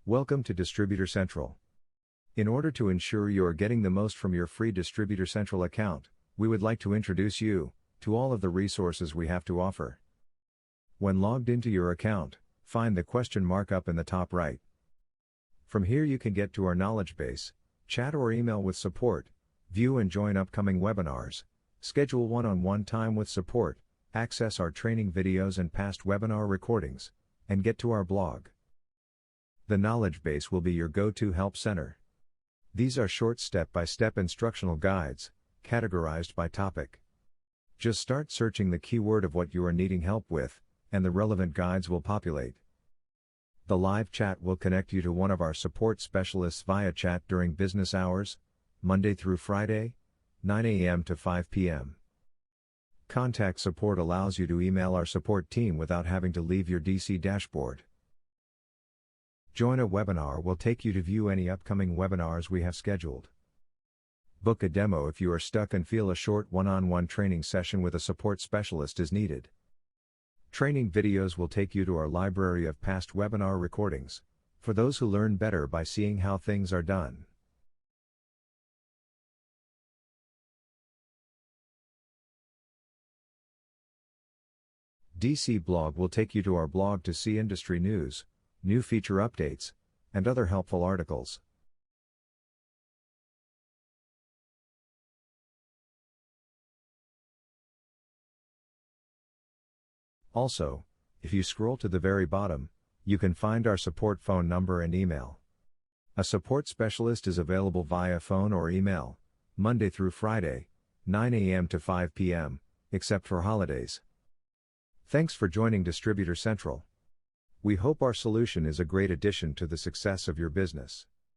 Welcome to DistributorCentral. In order to ensure you are getting the most from your free DistributorCentral account, we would like to introduce you to all of the resources we have to offer. When logged into your account, find the question mark up in the top right. From here you can get to our knowledge base, chat or email with support, view and join upcoming webinars, schedule one-on-one time with support, access our training videos and past webinar recordings, and get to our blog. The knowledge base will be your go-to help center. These are short step-by-step instructional guides, categorized by topic. Just start searching the keyword of what you are needing help with, and the relevant guides will populate. The live chat will connect you to one of our support specialists via chat during business hours, Monday through Friday, 9 a.m. to 5 p.m. Contact support allows you to email our support team without having to leave your DC dashboard. Join a webinar will take you to view any upcoming webinars we have scheduled. Book a demo if you are stuck and feel a short one-on-one training session with a support specialist is needed. Training videos will take you to our library of past webinar recordings, for those who learn better by seeing how things are done. DC Blog will take you to our blog to see industry news, new feature updates, and other helpful articles. Also, if you scroll to the very bottom, you can find our support phone number and email. A support specialist is available via phone or email, Monday through Friday, 9 a.m. to 5 p.m., except for holidays. Thanks for joining DistributorCentral. We hope our solution is a great addition to the success of your business.